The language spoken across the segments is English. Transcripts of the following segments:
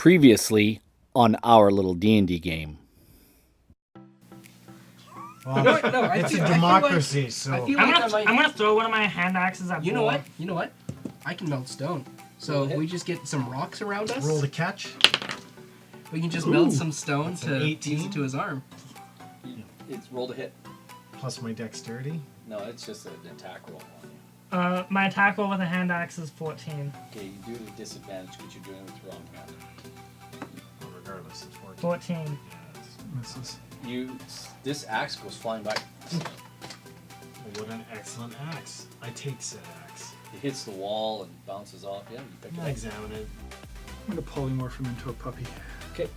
Previously on our little D&D game. Well, No, it's a democracy, so... I feel I'm like gonna throw one of my hand axes at You know Bull. what? You know what? I can melt stone. So if we just get some rocks around us, Roll to catch. we can just melt some stone That's an to 18. use it to his arm. It's roll to hit. Plus my dexterity. No, it's just an attack roll on you. My attack roll with a hand axe is 14. Okay, you do it at disadvantage because you're doing it with the wrong hand. Well, regardless, it's 14. 14. Misses. This axe goes flying by. What an excellent axe. I take said axe. It hits the wall and bounces off. Yeah, you pick it I up. examine it. I'm going to polymorph him into a puppy. Okay.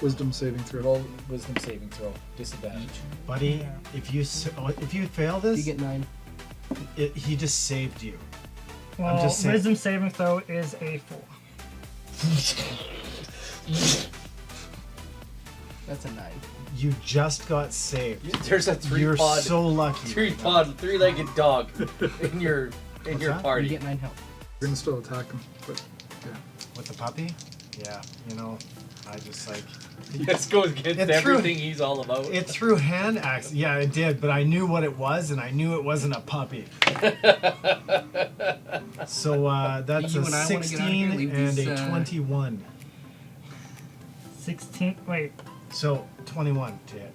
Wisdom saving throw. Roll wisdom saving throw. Disadvantage. Buddy, Yeah. if you fail this, You get 9. he just saved you. Well, just saying. wisdom saving throw is a 4. That's a 9. You just got saved. There's a You're three-pod, so lucky. three-legged dog in your What's that? You party. get 9 health. You're going to still attack him, but yeah. With the puppy? Yeah, I just like... Let's go against It's true. everything he's all about. It threw hand axe. Yeah, it did, but I knew what it was, and I knew it wasn't a puppy. So that's You a and I wanna get out of here, 16 leave and these, a 21. 16. Wait. So 21 to hit.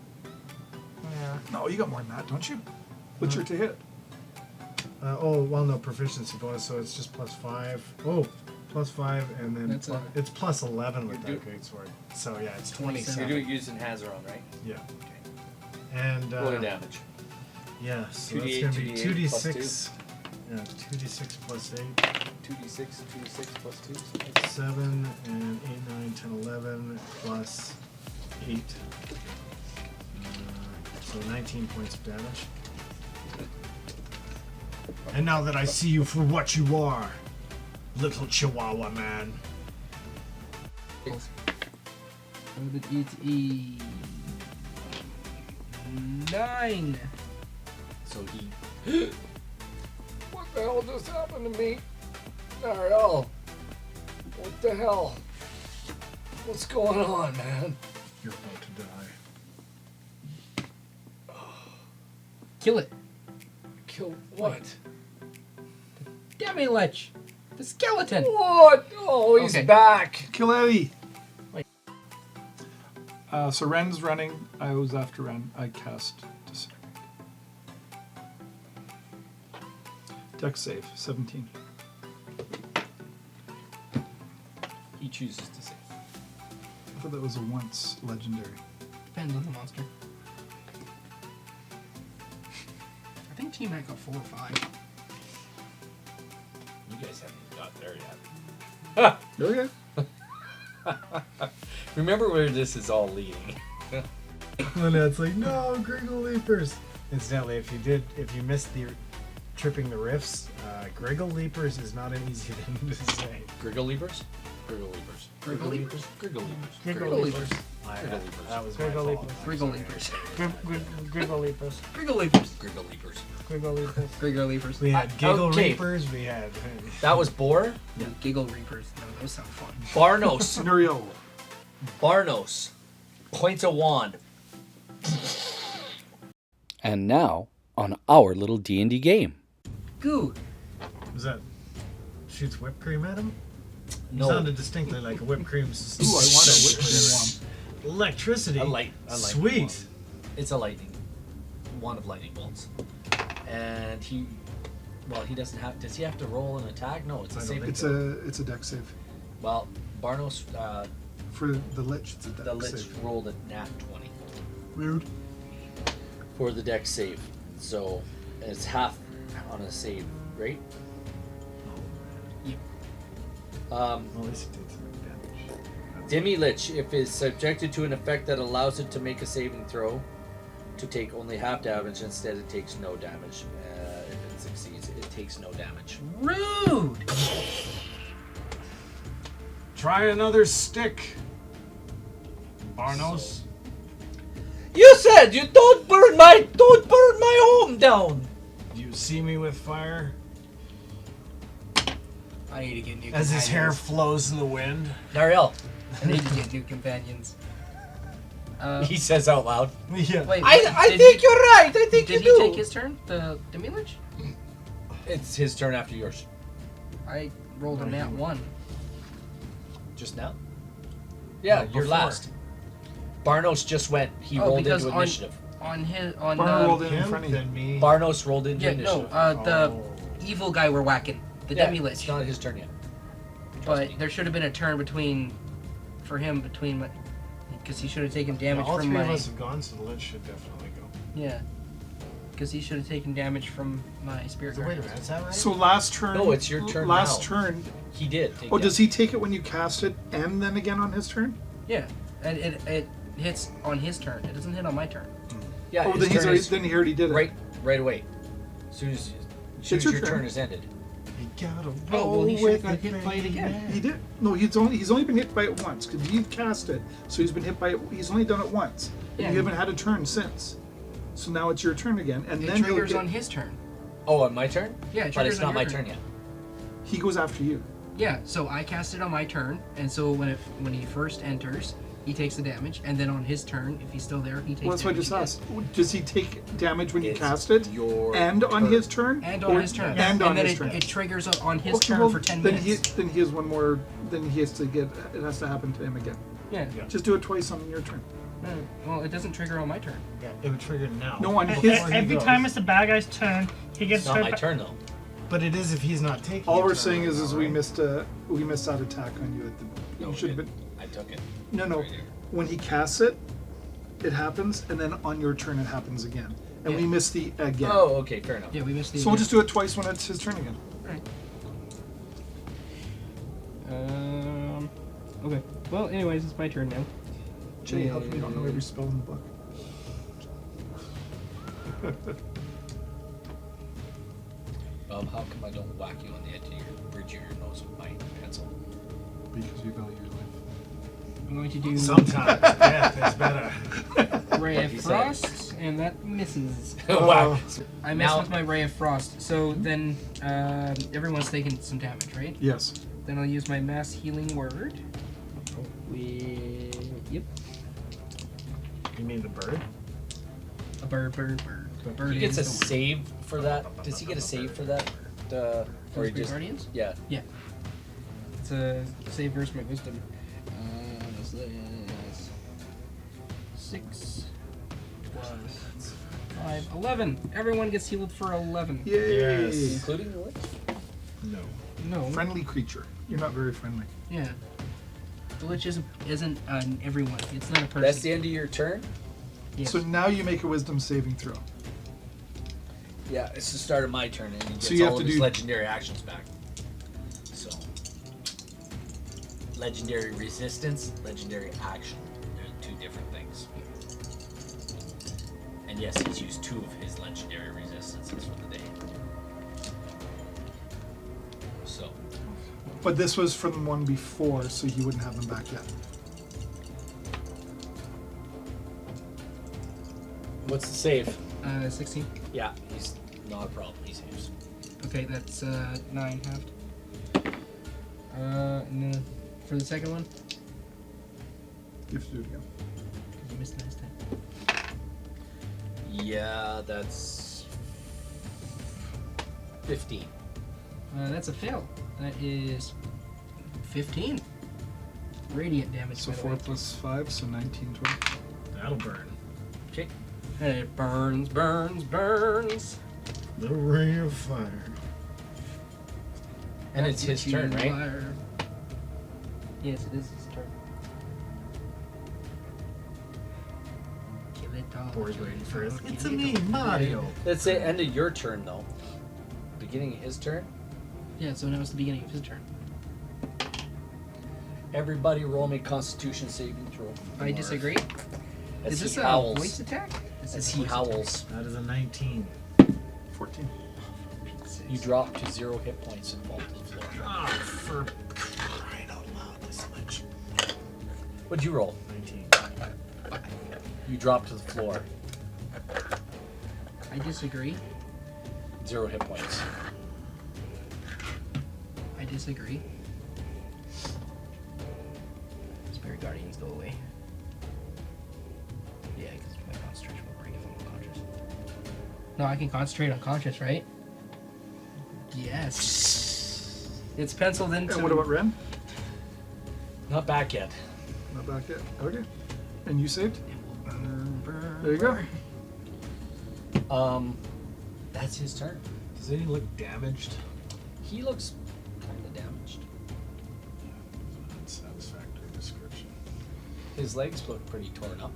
Yeah. No, you got more than that, don't you? What's your to hit? No proficiency bonus, so it's just plus 5. Oh, plus 5, and then That's it's plus 11 with You that do- greatsword. So yeah, it's 27. You're 27. doing using Hazaron, right? Yeah. Okay. And Roll your damage. yeah, so 2d8, it's gonna be 2d8 plus 2d6. Yeah, 2d6 plus 8. 2d6 plus 2. 7 and 8, 9, 10, 11 plus 8. So 19 points of damage. And now that I see you for what you are, little Chihuahua man. It is a 9. So he. What the hell just happened to me? Ariel. What the hell? What's going on, man? You're about to die. Kill it. Kill what? Demi litch. The skeleton. What? Oh, he's Okay. back. Kill Eddie! Wait. So Ren's running. I was after Ren. I cast Disintegrate. Dex save, 17. He chooses to save. I thought that was a once legendary. Depends on the monster. I think T-Mac got 4 or 5. You guys haven't got there yet. Okay. Remember where this is all leading. And it's like, no, Griggle Leapers. Incidentally, if you missed the tripping the riffs, Griggle Leapers is not an easy thing to say. Griggle Leapers? Griggle Leapers. Griggle Leapers? Griggle Leapers. Griggle Leapers. Griggle Leapers. That was my Griggle fault. Leapers. I'm Griggle sorry. Leapers. Griggle Leapers. Griggle Leapers. Griggle Leapers. Griggle Leapers. Griggle Leapers. We had Giggle Okay. Reapers, we had... That was Boar. Giggle Reapers. No, those sound fun. Barnos. Nuriel. Barnos. Points a wand. And now on our little D&D game. Goo. Was that... shoots whipped cream at him? No. Sounded distinctly like a whipped cream. Ooh, I want a whipped cream one. Electricity. A light Sweet. wand. It's a lightning. Wand of lightning bolts. And he doesn't have. Does he have to roll an attack? No, it's a I don't saving think throw. It's a dex save. Well, Barnos, For the Lich, it's a dex the Lich save. rolled a nat 20 Rude. for the dex save. So it's half on a save, right? Well, at least he did some damage. Demi Lich, if is subjected to an effect that allows it to make a saving throw, to take only half damage, instead it takes no damage. If it succeeds, it takes no damage. Rude. Try another stick. Barnos. You said you don't burn my home down. Do you see me with fire? I need to get new As his hair companions. flows in the wind. Nariel, And they just get new companions. He says out loud. Yeah. Wait, I did think he, you're right. I think Did you he do. take his turn? The demi lich? It's his turn after yours. I rolled a nat 1. Just now? Yeah, No, you're before. last. Barnos just went. He Oh, rolled because into initiative. On his on Barno rolled in Him, front of you. then me. Barnos rolled into yeah, initiative. no, the Oh. evil guy we're whacking, the Yeah, demi lich. It's not his turn yet. Trust But me. there should have been a turn for him between my, because he should have taken damage All from three my. of us have gone, so the lich should definitely go. Yeah. Because he should have taken damage from my spirit So wait a guardians. minute, is that right? So last turn. No, it's your turn Last now. turn. He did. Take Oh, that. does he take it when you cast it and then again on his turn? Yeah, and it hits on his turn. It doesn't hit on my turn. Yeah, Oh, his then, turn already, is then he already did it. right away. As soon as It's your your turn. turn is ended. You gotta Oh, well, he roll should with have got it, hit by it again. man. He did. No, he's only been hit by it once because he cast it. So he's been hit by it. He's only done it once. And Yeah. you haven't had a turn since. So now it's your turn again, and It then he'll triggers get, on his turn. Oh, on my turn? Yeah, it But triggers it's on not your my turn. turn yet. he goes after you. Yeah, so I cast it on my turn, and so when he first enters, he takes the damage, and then on his turn, if he's still there, he takes Well, that's what I damage just again. asked. Does he take damage when you It's cast it? your And on turn. his turn? And Or- on his turn. And on then his turn. it triggers on his Okay, turn well, for 10 then minutes. then he has one more. Then he has to get. It has to happen to him again. Yeah. Just do it twice on your turn. Well, it doesn't trigger on my turn. Yeah, it would trigger now. No, on And his. Before he every goes. time it's the bad guy's turn, he gets It's not hurt my by- turn though. But it is if he's not taking. All a we're turn saying right is now, we right? missed that attack on you at the. No, You should have it- been. I took it. No. Right here. When he casts it, it happens, and then on your turn it happens again, and we Yeah. miss the again. Oh, okay, fair enough. Yeah, we missed the. So we'll just do it twice when it's his turn again. Okay. Well, anyways, it's my turn now. Jay, how come you don't know every spell in the book? How come I don't whack you on the edge of your bridge of your nose with my pencil? Because you value your life. I'm going to do Sometimes death is better. Ray of he said. Frost, and that misses. Whack. I missed Now- with my Ray of Frost. So then everyone's taking some damage, right? Yes. Then I'll use my Mass Healing Word. Yep. You mean the bird? A bird. Bird He gets a is the save for that. Does he get a save for that? Or he Spirit just Guardians? yeah. Yeah. It's a save versus my wisdom. What's this? 6 plus 5, 11. Everyone gets healed for 11. Yay! Yes. Including the lich? No. No. Friendly creature. You're not very friendly. Yeah. The Lich isn't everyone. It's not a person. That's the end of your turn? Yes. So now you make a wisdom saving throw. Yeah, it's the start of my turn and he gets So you have all to of his do- legendary actions back. So legendary resistance, legendary action. They're two different things. And yes, he's used 2 of his legendary resistances for the day. So But this was from the one before, so he wouldn't have them back yet. what's the save? 16. Yeah, he's not a problem. He saves. Okay, that's 9 halved. And then for the second one, You have to do it again. because you missed last time. Yeah, that's 15. That's a fail. That is 15. Radiant damage. So by the 4 way. plus 5, so 19, 20. That'll burn. Okay. And it burns. The ring of fire. And it's his turn, right? Fire. Yes, it is his turn. Kill it all. Boar's waiting for it. Kill It's it a me, all. Mario. That's the end of your turn, though. Beginning of his turn. Yeah, so now it's the beginning of his turn. Everybody roll me Constitution saving throw. I disagree. As Is this he a howls. voice attack? This As is a he voice howls, That is a 19. 14. attack. you drop to 0 hit points and fall to the floor. Ah, for crying out loud, this much. What'd you roll? 19. You drop to the floor. I disagree. 0 hit points. I disagree. Fairy Guardians go away. Yeah, because my concentration will break if I'm unconscious. No, I can concentrate unconscious, right? Yes. It's penciled into. And what about Ren? Not back yet. Not back yet. Okay. And you saved? There you go. That's his turn. Does he look damaged? He looks kind of damaged. Unsatisfactory description. His legs look pretty torn up.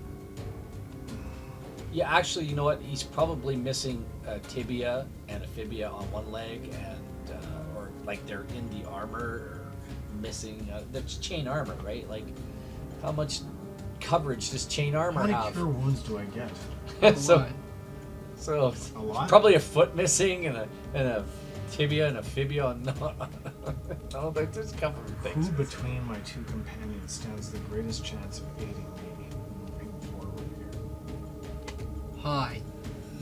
Yeah, actually, you know what? He's probably missing a tibia and a fibia on one leg, and or like they're in the armor, or missing. That's chain armor, right? Like, how much coverage does chain armor How many have? cure wounds do I get? so A lot? probably a foot missing and a tibia and a fibia. No, there's a couple of things. Who between my two companions stands the greatest chance of aiding me moving forward here? Hi.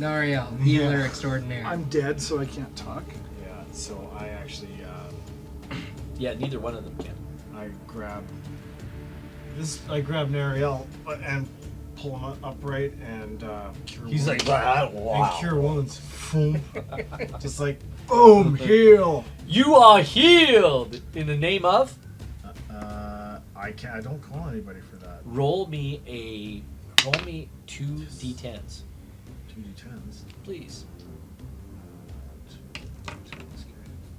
Nariel, healer Yeah. extraordinaire. I'm dead, so I can't talk. Yeah, so I actually, Yeah, neither one of them can. I grab Nariel and pull him upright and cure He's wounds. like, wow. And cure wounds. Boom. Just like, boom, heal. You are healed in the name of. I don't call anybody for that. Roll me 2 d10s, 2d10s. please.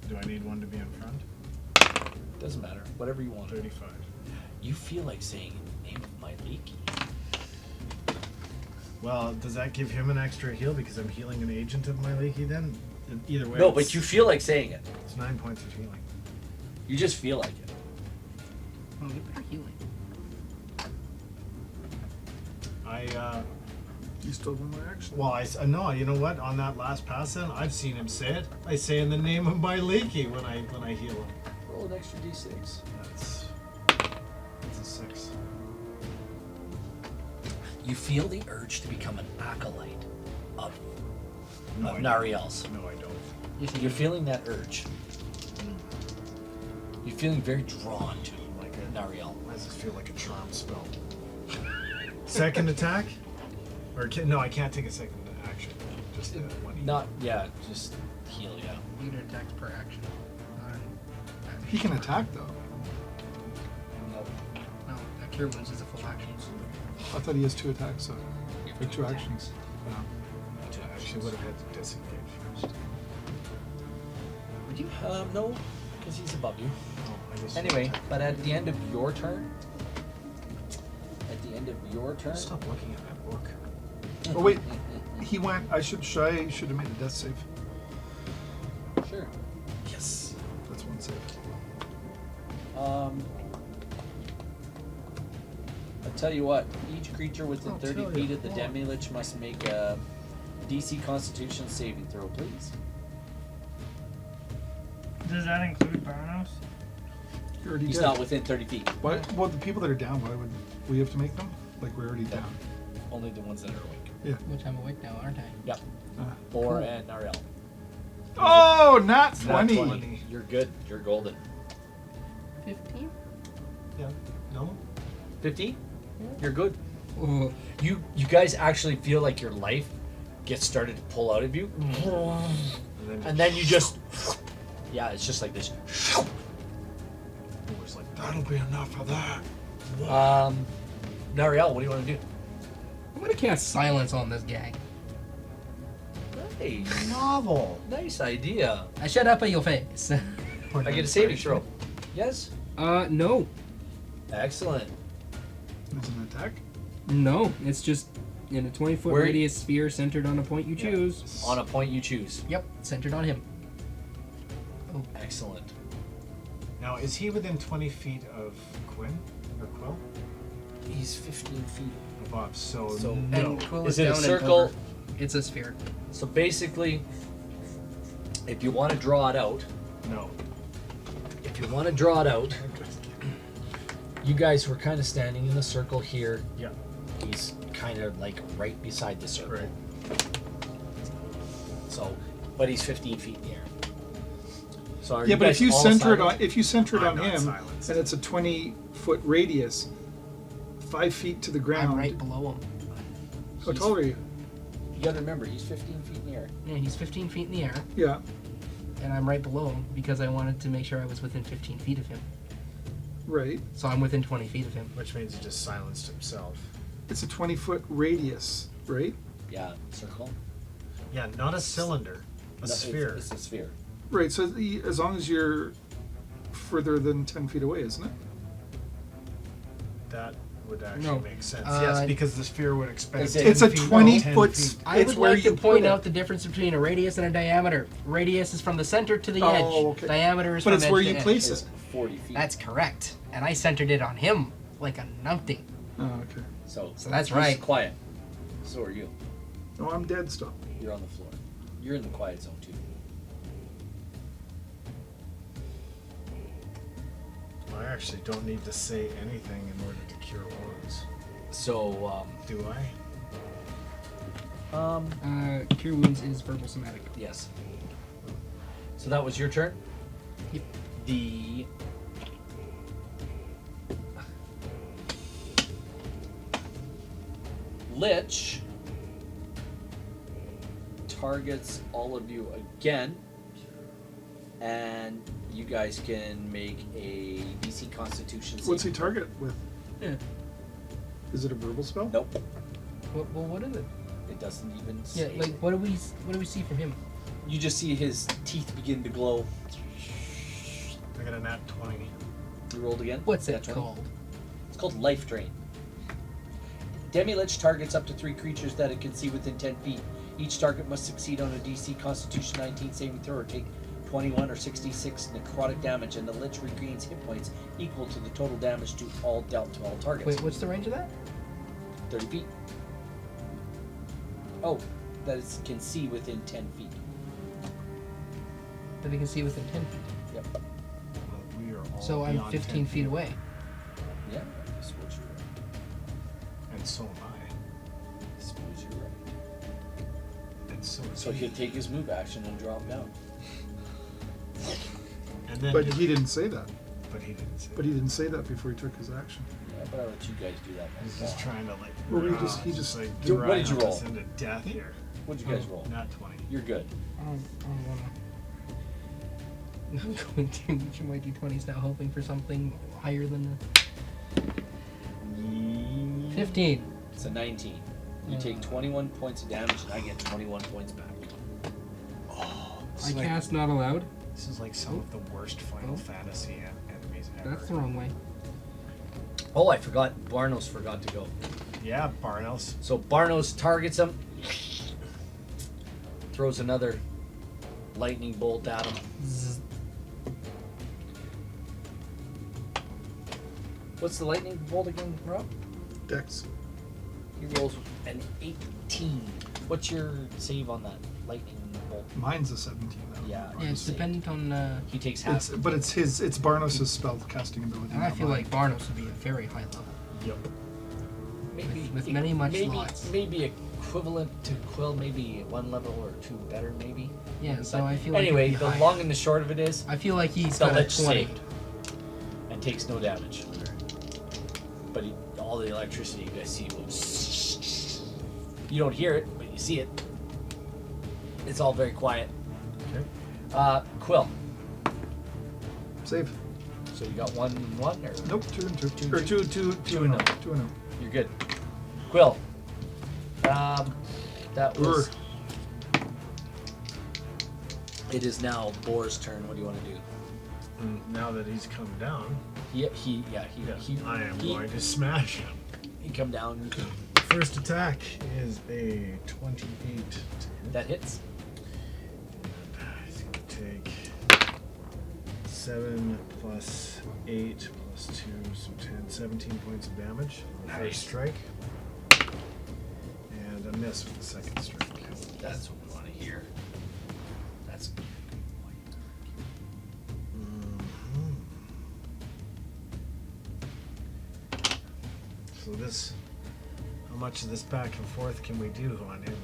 Do I need one to be in front? Doesn't matter. Whatever you want. 35. You feel like saying the name of my leaky. Well, does that give him an extra heal because I'm healing an agent of my leaky then? Either way. No, it's- but you feel like saying it. It's 9 points of healing. You just feel like it. Oh, you better healing. You still have my action. Well, no, you know what? On that last pass then, I've seen him say it. I say in the name of my leaky when I heal him. Roll an extra d6. That's a 6. You feel the urge to become an acolyte of No, I don't. Nariel's. No, I don't. You're feeling that urge. You're feeling very drawn to Like Nariel. Why does this feel like a charm spell? Second attack? No, I can't take a second action. Just one. Not, yeah, just heal, yeah. Leader attacks per action. He can attack, though. Nope. No, that cure wounds is a full action. I thought he has 2 attacks, so. Or 2 actions. Yeah. I actually would have had to disengage first. Would you? No, because he's above you. Oh, I just Anyway, attacked. but at the end of your turn, Stop looking at that book. Oh, wait. He went. I should have made a death save. Sure. Yes. That's 1 save. I'll tell you what. Each creature within I'll 30 tell feet you of the what. demi-lich must make a DC Constitution saving throw, please. Does that include Barnos? You already He's did. not within 30 feet. Why? Well, the people that are down, why would we have to make them? Like, we're already down. Only the ones that are awake. Yeah. Which I'm awake now, aren't I? Yep. Uh, Or and Nariel. Oh, not Nat 20. 20. You're good. You're golden. 15? Yeah. No? 15? You're good. Oh. You guys actually feel like your life gets started to pull out of you. And then you just... Yeah, it's just like this. It was like, that'll be enough of that. Nariel, what do you want to do? I'm gonna cast silence on this guy. Hey, Novel. nice idea. I shut up at your face. I get a saving throw. Yes? No. Excellent. Is it an attack? No, it's just in a 20-foot Where- radius sphere centered on a point you choose. On a point you choose. Yep, centered on him. Excellent. Now, is he within 20 feet of Quinn or Quill? He's 15 feet. Above, so, So- no. And Quill Is is it a down and circle? over. It's a sphere. So basically, if you want to draw it out, No. you guys were kind of standing in a circle here. Yeah. He's kind of like right beside the circle. Right. So, but he's 15 feet in the air. So are Yeah, but guys if you all center it silent? on I'm him, not silenced. and it's a 20-foot radius, 5 feet to the ground. I'm right below him. How tall are you? You gotta remember, he's 15 feet in the air. Yeah, he's 15 feet in the air, Yeah. and I'm right below him because I wanted to make sure I was within 15 feet of him. Right. So I'm within 20 feet of him. Which means he just silenced himself. It's a 20-foot radius, right? Yeah, circle. Yeah, not a cylinder. A sphere. It's a sphere. Right. So as long as you're further than 10 feet away, isn't it? That would actually No. make sense. Yes, because the sphere would expand. 10 It's a feet, 20 10 foot. feet. I It's would where like you to point put out it. the difference between a radius and a diameter. Radius is from the center to the Oh, edge. okay. Diameter is But from it's edge where to you edge. place It's it. 40 feet. That's correct. And I centered it on him like a numpty. Oh, okay. so that's he's right. quiet. So are you. No, I'm dead. Stop. You're on the floor. You're in the quiet zone too. I actually don't need to say anything in order to cure wounds. So, Do I? Cure wounds is verbal somatic. yes. So that was your turn? Yep. The Lich targets all of you again, and you guys can make a DC Constitution save. What's he target with? Yeah. Is it a verbal spell? Nope, Well, what is it? it doesn't even Yeah, say. like what do we see from him? You just see his teeth begin to glow. I got a nat 20. You rolled again? What's Nat it 20? called? It's called Life Drain. Demi-Lich targets up to 3 creatures that it can see within 10 feet. Each target must succeed on a DC Constitution 19 saving throw or take 21 or 66 necrotic damage, and the Lich regains hit points equal to the total damage to all dealt to all targets. Wait, what's the range of that? 30 feet. Oh, that it can see within 10 feet. That they can see within 10 feet. Yep. Well, we are all So I'm beyond 15 10 feet away. Yeah, I suppose you're right. And so am I suppose you're right. I. And so is So he. he'll take his move action and drop down. And then But he didn't say that. But he didn't say But he didn't say that before he took his action. Yeah, but I'll let you guys do that. He's just trying to like. Well, he just like What did you drive roll? us into death here. What'd you guys roll? Nat 20. You're good. I don't wanna. I'm going to each of my d20s now, hoping for something higher than the 15. It's a 19. You take 21 points of damage, and I get 21 points back. This I is like- cast not allowed. This is like some of the worst Final Fantasy enemies ever. That's the wrong way. Oh, I forgot. Barnos forgot to go. Yeah, Barnos. So Barnos targets him, throws another lightning bolt at him. What's the lightning bolt again, Rob? Dex. He rolls an 18. What's your save on that lightning bolt? Mine's a 17 though. Yeah, Yeah, it's dependent on. He takes half. It's Barnos' spell casting ability. I not feel mine. like Barnos would be a very high level. Yep. Maybe with many much maybe, slots. Maybe equivalent to Quill, maybe 1 level or 2 better, maybe. Yeah, so But I feel like anyway, it'd be the high. long and the short of it is, I feel like he's the got a Lich 20. saved and takes no damage. But all the electricity you guys see goes. You don't hear it, but you see it. It's all very quiet. Okay. Quill. Save. So you got 1-1 or Nope, 2 and 2. Two, Or two. 2 Two and 0. 2 and 0. you're good. Quill. That was. It is now Boar's turn. What do you want to do? And now that he's come down, He I am going to smash him. He come down. First attack is a 28 to hit. That hits. And I take 7 plus 8 plus 2, so 10, 17 points of damage on the Nice. first strike. And a miss with the second strike. That's what we want to hear. That's. So this, how much of this back and forth can we do on him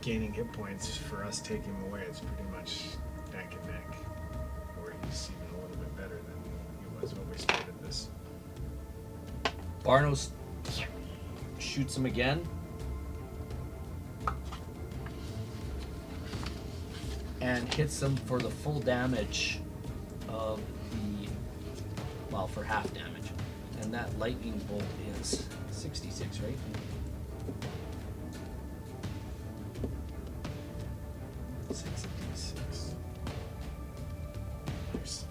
gaining hit points for us taking him away? It's pretty much neck and neck. Or he's even a little bit better than he was when we started this. Barnos shoots him again. And hits him for the full damage of the, well, for half damage. And that lightning bolt is 66, right? Nice.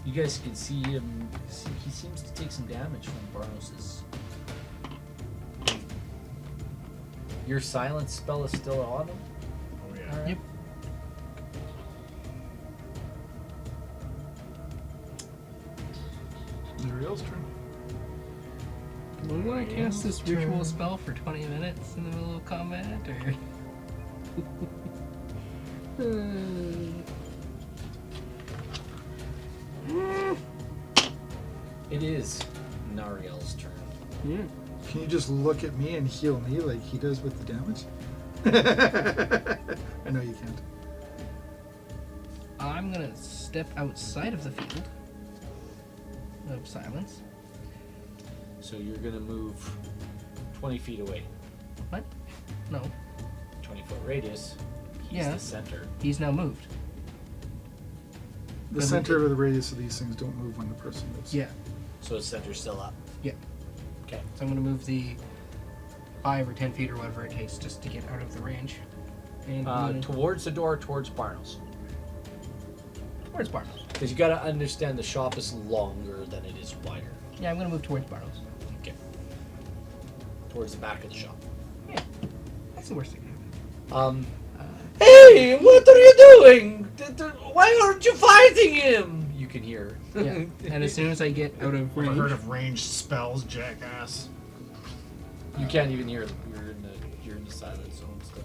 You guys can see him. He seems to take some damage from Barnos's. Your silence spell is still on him? Oh yeah. Alright. Yep. Ariel's turn. Do we want to cast this ritual spell for 20 minutes in the middle of combat, or? It is Nariel's turn. Yeah. Can you just look at me and heal me like he does with the damage? I know you can't. I'm gonna step outside of the field of silence. So you're gonna move 20 feet away. What? No. 20-foot radius. He's Yeah. the center. He's now moved. The Doesn't center it- of the radius of these things don't move when the person moves. Yeah. So the center's still up. Yeah. Okay. So I'm gonna move the 5 or 10 feet or whatever it takes just to get out of the range. And I'm gonna- Towards the door, towards Barnos. towards Barnos. Because you gotta understand the shop is longer than it is wider. Yeah, I'm gonna move towards Barnos. Okay. Towards the back of the shop. Yeah. That's the worst thing that can happen. Hey, what are you doing? Why aren't you fighting him? You can hear. Yeah. And as soon as I get out of Ever heard range, of ranged spells, jackass? You can't even hear them. You're in the silent zone still.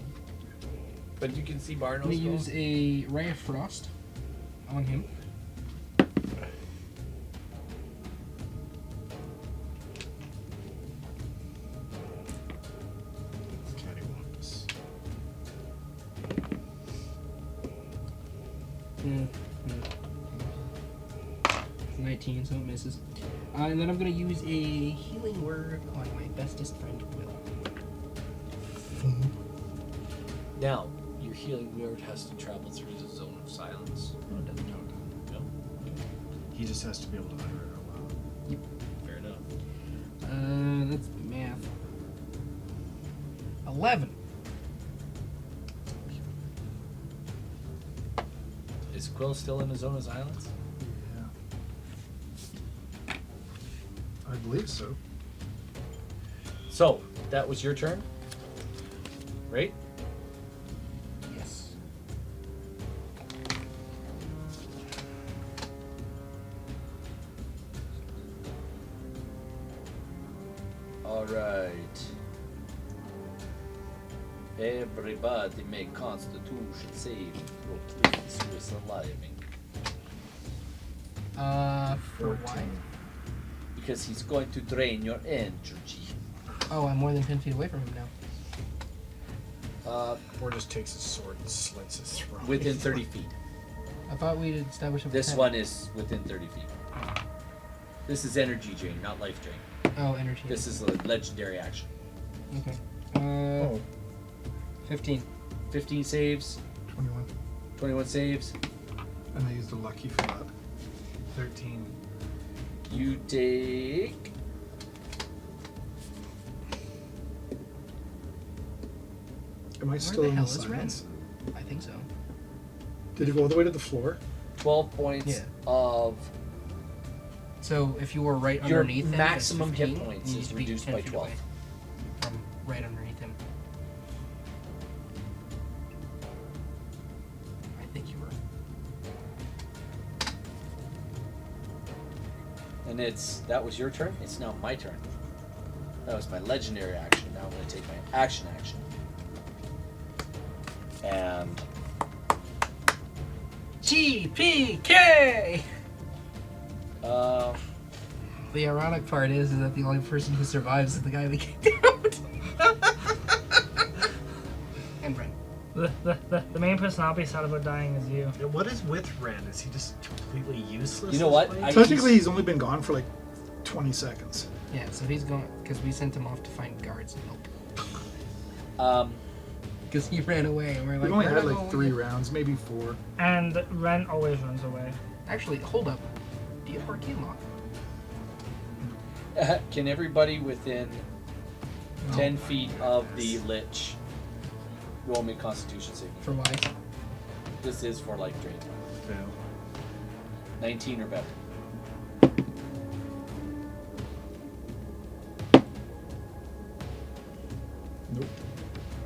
But you can see Barnos. I'm gonna use a Ray of Frost on him. Cattywampus. 19, so it misses. And then I'm gonna use a healing word on my bestest friend, Will. Now, your healing word has to travel through the zone of silence. No, it doesn't. No? He just has to be able to utter it out loud. Fair enough. That's math. 11. Is Quill still in the zone of silence? Yeah. I believe so. So, that was your turn? Right? Yes. Alright. Everybody make constitution save. Please, with surviving. For why? Because he's going to drain your energy. Oh, I'm more than 10 feet away from him now. Or just takes his sword and slits his throat. Within 30 feet. I thought we'd established a This 10. one is within 30 feet. This is energy drain, not life drain. Oh, energy. This is a legendary action. Okay. Oh, 15. 15 saves, 21. 21 saves. And I used a lucky for that. 13. You take... Am I Where still the in hell the is Ren? silence? I think so. Did it go all the way to the floor? 12 points Yeah. of... So if you were right Your underneath him, maximum it's hit 15, points you need is to be reduced 10 by feet 12. away from right underneath him. I think you were. And that was your turn. It's now my turn. That was my legendary action. Now I'm going to take my action. And GPK! uh, The ironic part is that the only person who survives is the guy we kicked out. And Ren. The main person I'll be sad about dying is you. Yeah, what is with Ren? Is he just completely useless? You know this what? fight? I- Technically, he's only been gone for like 20 seconds. Yeah, so he's going because we sent him off to find guards and help. Because he ran away, and we're like, We've only "We're had not like going 3 yet." rounds, maybe 4. And Ren always runs away. Actually, hold up. Do you have Arcane Lock? Can everybody within 10 feet of the lich roll me a Constitution saving? For why? This is for life drain. Fail. 19 or better. Nope.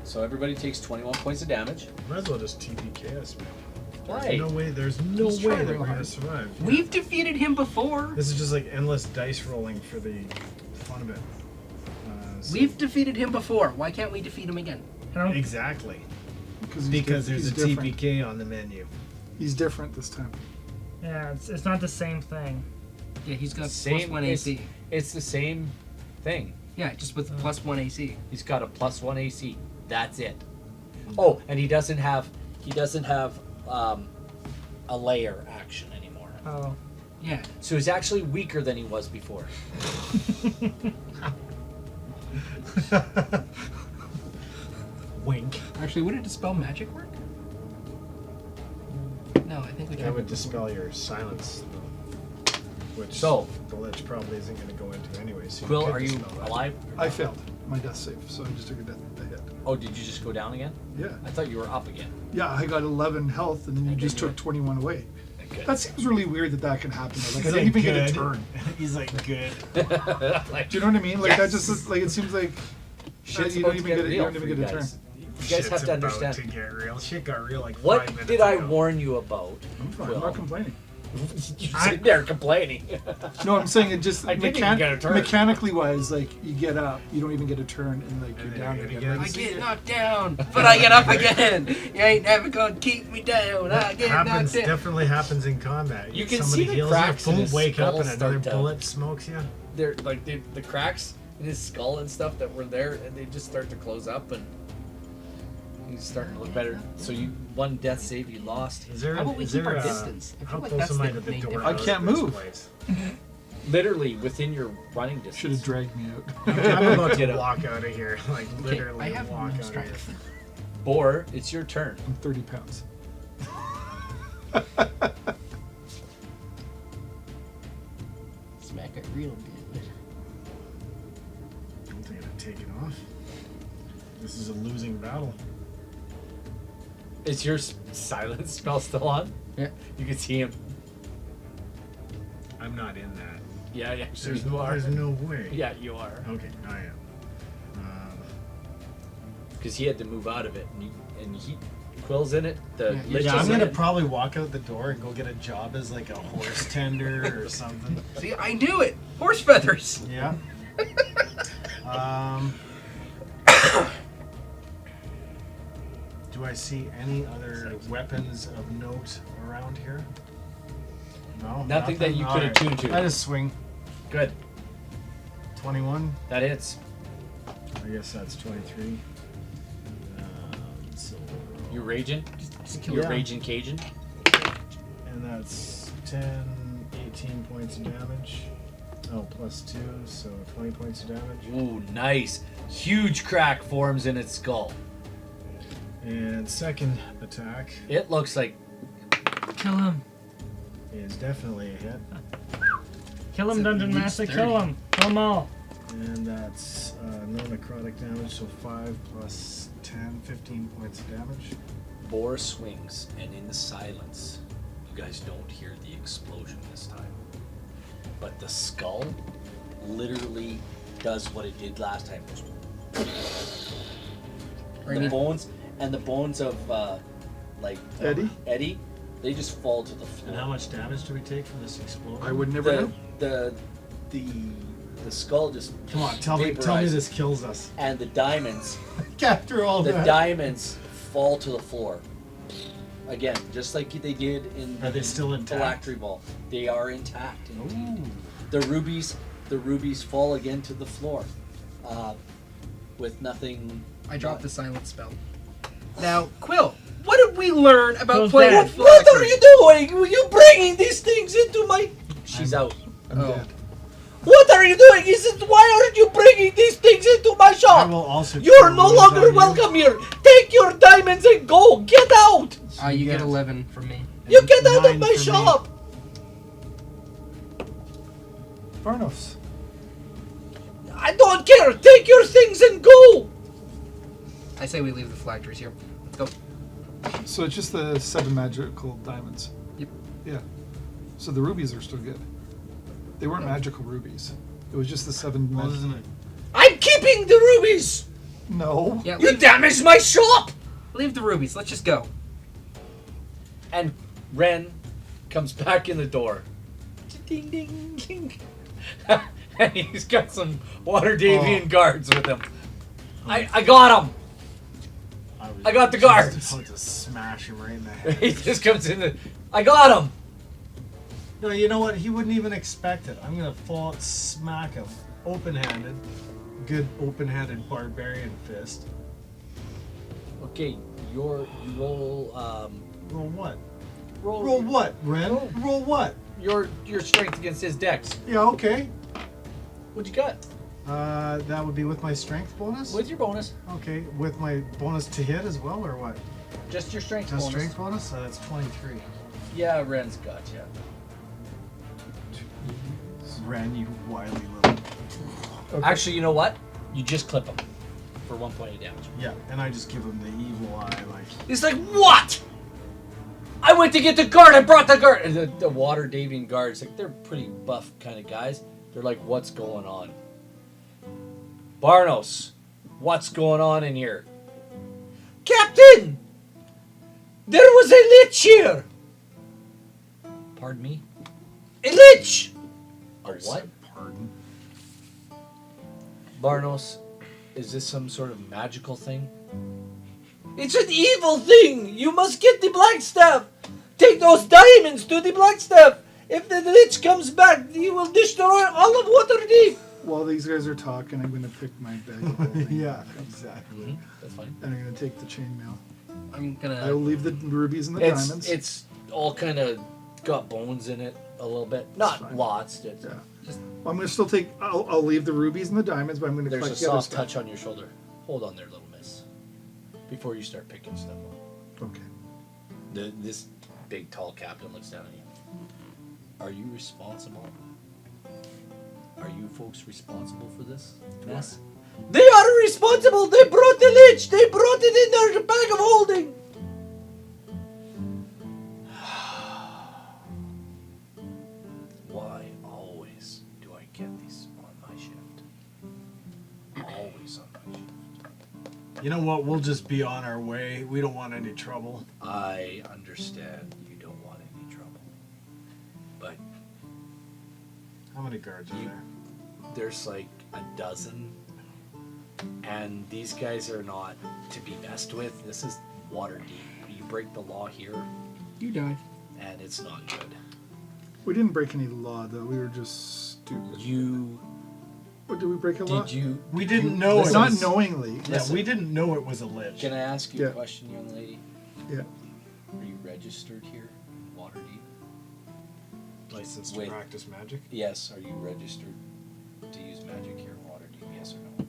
So everybody takes 21 points of damage. Might as well just TPK us, man. Why? There's no He's way trying that real we're gonna hard. survive. We've defeated him before. This is just like endless dice rolling for the fun of it. So- We've defeated him before. Why can't we defeat him again? I don't, exactly Because because there's he's a different. TPK on the menu. He's different this time. yeah, it's not the same thing. Yeah, he's got Same- plus 1 AC. It's the same thing. Yeah, just with plus 1 AC. He's got a +1 AC. That's it. Oh, and he doesn't have a layer action anymore. Oh. Yeah. So he's actually weaker than he was before. Wink. Actually, would it dispel magic work? No, I think we That can. would dispel your silence, though, which So- the lich probably isn't going to go into anyway. So Quill, could are you dispel that. alive? I failed my death save, so I just took a hit. Oh, did you just go down again? Yeah. I thought you were up again. Yeah, I got 11 health, and then you Okay, just good. took 21 away. Good. That seems really weird that can happen. Like, I He's don't like, even get a "Good." turn. He's like, good. Like, Do you know what I mean? Like, Yes. that just is, like, it seems like shit's you about don't to even get get real you don't for even you get a turn. guys. You guys Shit's have to about understand. to get real. Shit got real like 5 What minutes did I ago. warn you about? I'm fine. I'm Quill? not complaining. You sit there complaining. No, I'm saying it just I didn't even get a turn. mechanically wise, like you get up, you don't even get a turn, and like you're And then down you're again. gonna Like, I get knocked down, but I get up again. You ain't never gonna keep me down. I get happens knocked down. definitely happens in combat. You can Somebody see the heals cracks you, in boom, his wake up, skull and another start to- bullet smokes you. They're like the cracks in his skull and stuff that were there, and they just start to close up, and he's starting to look better. So you one death save you lost. Is there? How about we is keep there our a- distance? I How feel like close that's am I the to the main door? difference. I can't out of this move. place? Literally within your running distance. should have dragged me out. I'm about Get to up. walk out of here. Like Okay, literally I have walk no out strength. Boar, it's your turn. I'm 30 pounds. Smack it real good. I don't think I'd take it off. This is a losing battle. Is your silence spell still on? Yeah. You can see him. I'm not in that. Yeah, yeah. There's, you are. there's no way. Yeah, you are. Okay, I am. Because he had to move out of it, and he Quill's in it. The Yeah, lich Yeah, is I'm in gonna it. probably walk out the door and go get a job as like a horse tender or something. See, I knew it. Horse feathers. Yeah. Do I see any other weapons of note around here? No. Nothing that you could Alright. attune to. I just swing. Good. 21. That hits. I guess that's 23. So, You're raging. Just kill You're Yeah. raging Cajun. and that's 10, 18 points of damage. Oh, plus 2, so 20 points of damage. Ooh, nice. Huge crack forms in its skull. And second attack It looks like Kill him. is definitely a hit. Kill him, It's at Dungeon least Master. 30. Kill him. Kill them all. And that's no necrotic damage, so 5 plus 10, 15 points of damage. Boar swings, and in the silence, you guys don't hear the explosion this time. But the skull literally does what it did last time. The bones of like Eddie? they just fall to the floor. And how much damage do we take from this explosion? I would never know. The skull just Come on, tell me vaporizes, this kills us. and the diamonds After all the that. diamonds fall to the floor. Again, just like they did in Are they still intact? Phylactery Ball. They are intact indeed. Ooh. The rubies fall again to the floor. With nothing. I dropped the silent spell. Now, Quill, what did we learn about Quill's playing dead. with What are phylactery? you doing? You're bringing these things into my. She's out. I'm Oh. dead. What what are you doing? He says, why aren't you bringing these things into my I shop? will also. You're throw no wounds longer on you. welcome here. Take your diamonds and go. Get out. You get Yeah. 11 from me. You get out of 9 my for me. shop. Barnos. I don't care. Take your things and go. I say we leave the phylacteries here. Let's go. So it's just the 7 magical diamonds. Yep. Yeah. So the rubies are still good. They weren't magical rubies. It was just the 7. Well, isn't it? I'm keeping the rubies. No. Yeah, You damaged my shop. leave the rubies. Let's just go. And Ren comes back in the door. Ding, ding, ding. And he's got some Water Davian guards with him. I got him. I got the guards. Just about to smash him right in the head. He just comes in. I got him. No, you know what? He wouldn't even expect it. I'm gonna fall out, smack him, open-handed. Good open-handed barbarian fist. Okay, you roll. Roll what? Roll. Roll what, Ren? Roll. Roll what? Your strength against his dex. Yeah, okay. What'd you got? That would be with my strength bonus? What's your bonus? Okay, with my bonus to hit as well, or what? Just your strength Just bonus. strength bonus? That's 23. Yeah, Ren's got you. Ren, you wily little... Actually, you know what? You just clip him for 1 point of damage. Yeah, and I just give him the evil eye, like... He's like, what? I went to get the guard. I brought the guard. And the Water Davian guards, like, they're pretty buff kind of guys. They're like, what's going on? Barnos, what's going on in here? Captain! There was a lich here! Pardon me? A lich! A what? Pardon? Barnos, is this some sort of magical thing? It's an evil thing! You must get the Blackstaff! Take those diamonds to the Blackstaff! If the lich comes back, he will destroy all of Waterdeep! While these guys are talking, I'm going to pick my bag of holding Yeah, back up, exactly. That's fine. and I'm going to take the chainmail. I'm I will gonna. leave the rubies and the diamonds. It's all kind of got bones in it a little bit. Not fine. lots. Just, Yeah. Well, I'm going to still take. I'll leave the rubies and the diamonds, but I'm going to There's a collect the other soft stuff. touch on your shoulder. Hold on there, little miss. Before you start picking stuff up. Okay. This big, tall captain looks down at you. Are you responsible? Are you folks responsible for this mess? They are responsible! They brought the lich! They brought it in their bag of holding! Why always do I get these on my shift? Always on my shift. You know what? We'll just be on our way. We don't want any trouble. I understand you don't want any trouble. But How many guards are You- there? there's like a dozen, and these guys are not to be messed with. This is water deep. You break the law here, You die. and it's not good. We didn't break any law, though. We were just stupid. You What, did we break a law? did you? We didn't you- know it listen, Not was- knowingly. Yeah, Listen. we didn't know it was a lich. Can I ask you Yeah. a question, young lady? Yeah. Are you registered here, in Waterdeep? License to Wait. practice magic? Yes. Are you registered to use magic here in Waterdeep? Yes or no?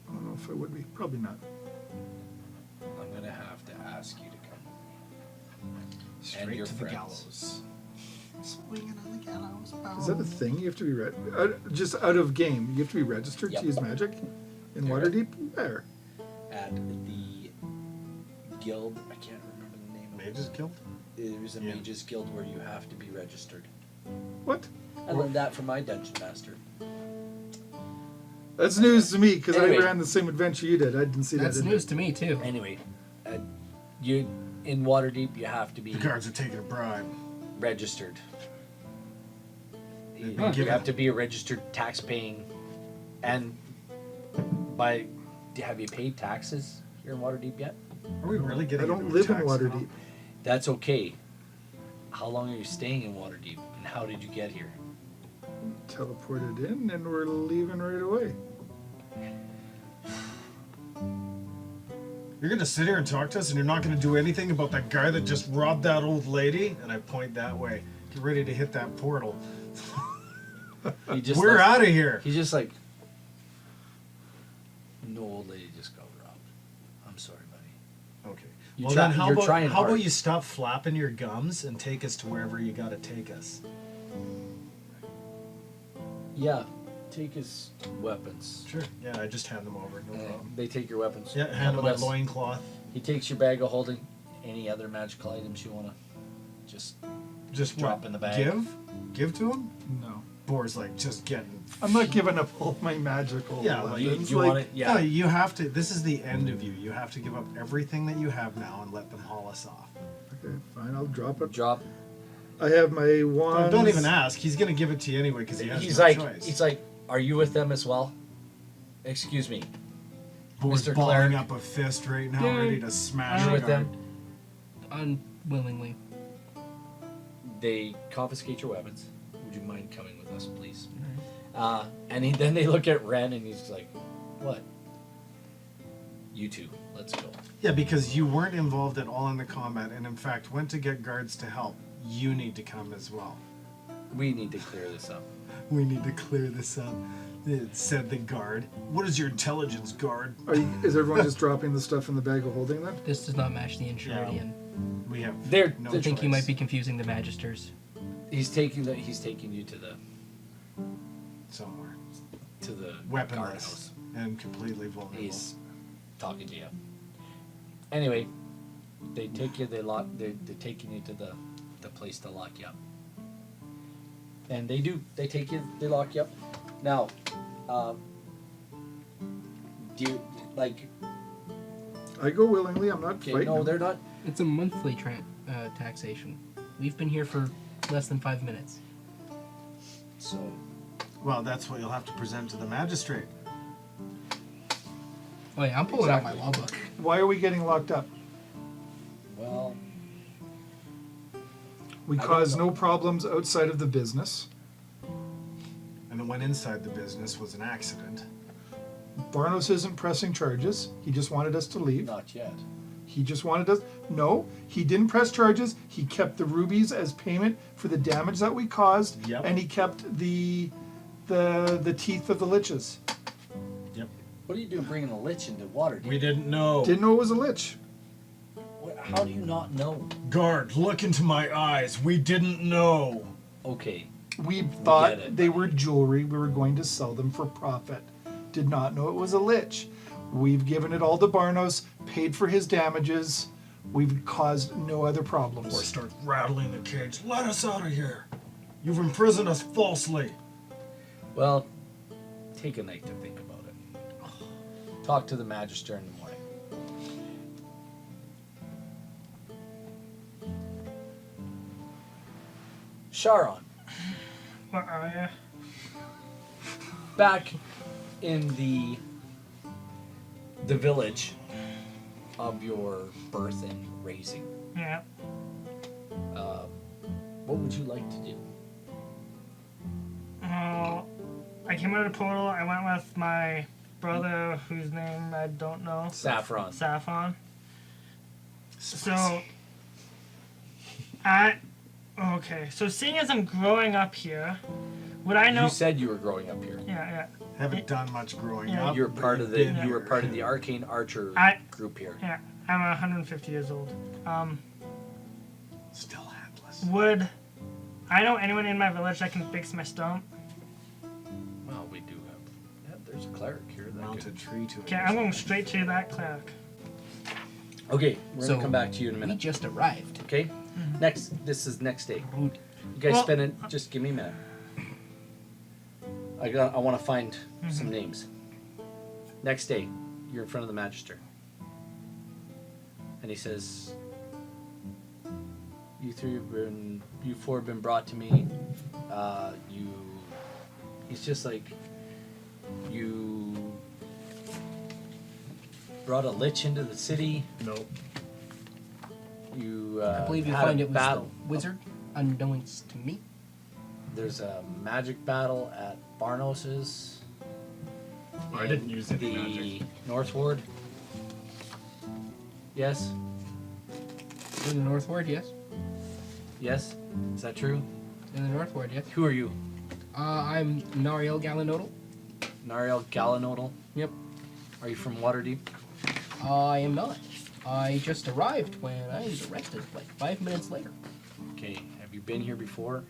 I don't know if I would be. Probably not. I'm gonna have to ask you to come with me. Straight your to the friends. gallows. Swinging on the gallows. Is that a thing? You have to be just out of game. You have to be registered Yep. to use magic in Yeah. Waterdeep. Where? At the guild, I can't remember the name of it. Mages Guild? There's a Yeah. mages guild where you have to be registered. What? I learned that from my dungeon master. That's news to me because Anyway. I ran the same adventure you did. I didn't see That's that. news to me too. Anyway, you in Waterdeep you have to be The guards are taking a bribe. registered. They've You, been you given- have to be a registered tax-paying, and by have you paid taxes here in Waterdeep yet? Are we really getting I don't into a live in tax Waterdeep. now? That's okay. How long are you staying in Waterdeep, and how did you get here? Teleported in and we're leaving right away. You're gonna sit here and talk to us, and you're not gonna do anything about that guy that just robbed that old lady? And I point that way. Get ready to hit that portal. He just We're out of here. He's just like, no, old lady just got robbed. I'm sorry, buddy. Okay. You Well, try- then how you're about, trying how about hard. you stop flapping your gums and take us to wherever you got to take us? Yeah, take his weapons. Sure. Yeah, I just hand them over. No problem. They take your weapons. Yeah, Come hand him with my us. loincloth. He takes your bag of holding. Any other magical items you want to just Just drop what, in the bag? Give to him? No. Boar's like just getting. I'm not giving up all my magical Yeah, like, weapons. you like, want it? Yeah. No, you have to. This is the end of you. You have to give up everything that you have now and let them haul us off. Okay, fine, I'll drop it. Drop. I have my wands. Don't even ask. He's gonna give it to you anyway because he has He's no like, choice. he's like, are you with them as well? Excuse me. Boar's Mr. balling Cleric. up a fist right now, Yeah. ready to smash You a with them? guard. Unwillingly. They confiscate your weapons. Would you mind coming with us, please? And then they look at Ren and he's like, what? You two, let's go. Yeah, because you weren't involved at all in the combat, and in fact went to get guards to help. You need to come as well. We need to clear this up. We need to clear this up. Said the guard. What is your intelligence, guard? Is everyone just dropping the stuff in the bag of holding then? This does not match the Insuritian. We have They're- no I think you choice. might be confusing the Magisters. He's taking you to the somewhere guardhouse. weaponless and completely vulnerable. He's talking to you. Anyway, they take you. They're taking you to the place to lock you up. And they do. They take you. They lock you up. Now, do you like? I go willingly, I'm not Okay, fighting. no, them. they're not. It's a monthly taxation. We've been here for less than 5 minutes. So Well, that's what you'll have to present to the magistrate. Oh yeah, I'm pulling out my law book. Why are we getting locked up? well, We I don't caused know. no problems outside of the business. And the one inside the business was an accident. Barnos isn't pressing charges. He just wanted us to leave. not yet. He just wanted us. No, he didn't press charges. He kept the rubies as payment for the damage that we caused, Yep. and he kept the teeth of the liches. Yep. What are you doing bringing a lich into water? We didn't know. Didn't know it was a lich. How do you not know? Guard, look into my eyes. We didn't know. Okay, We get thought it, they buddy. were jewelry. We were going to sell them for profit. Did not know it was a lich. We've given it all to Barnos, paid for his damages. We've caused no other Or problems. start rattling the cage. Let us out of here. You've imprisoned us falsely. well, take a night to think about it. Talk to the magister in the morning. Sharon, What are you? back in the village of your birth and raising, Yeah. what would you like to do? I came out of the portal. I went with my brother, whose name I don't know. Saffron. Saffron. Spicy. Okay. So seeing as I'm growing up here, would I know? You said you were growing up here. Yeah. Haven't done much growing Yeah. up. You're but part you've of the been you were here. part of the arcane archer I- group here. Yeah. I'm 150 years old. Still handless. Would I know anyone in my village that can fix my stump? Well, we do have. Yeah, there's a cleric here. That Mount a could, tree to it. Okay, I'm going straight to that cleric. okay, we're So, gonna come back to you in a We minute. just arrived. Okay. This is next day. Rude. You guys Well- spend it. Just give me a minute. I want to find some names. Next day, you're in front of the magister, and he says, you four have been brought to me. He's just like, you brought a lich into the city. Nope. You I believe you had find a it was battle. the wizard, unknowns to me. There's a magic battle at Barnos's. I didn't use any the magic. North Ward. Yes. In the North Ward, yes. Yes. Is that true? In the North Ward, yes. Who are you? I'm Nariel Galanodal. Nariel Galanodal. Yep. Are you from Waterdeep? I am not. I just arrived when I was arrested, like 5 minutes later. Okay. Have you been here before?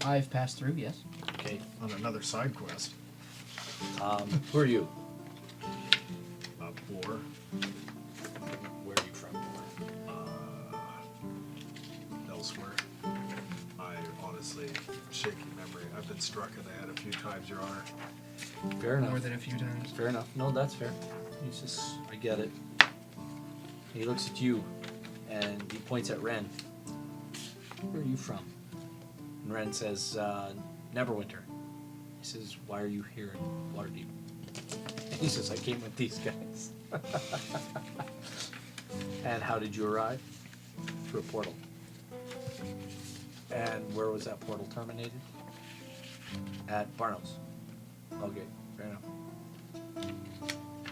I've passed through, yes. Okay. On another side quest. Who are you? Boar. Where are you from? Elsewhere. I honestly, shaky memory. I've been struck in the head a few times, Your Honor. Fair enough. More than a few times. Fair enough. No, that's fair. He's just, I get it. He looks at you, and he points at Ren. Where are you from? And Ren says, Neverwinter. He says, why are you here in Waterdeep? He says, I came with these guys. And how did you arrive? Through a portal. And where was that portal terminated? At Barnos. Okay, fair enough.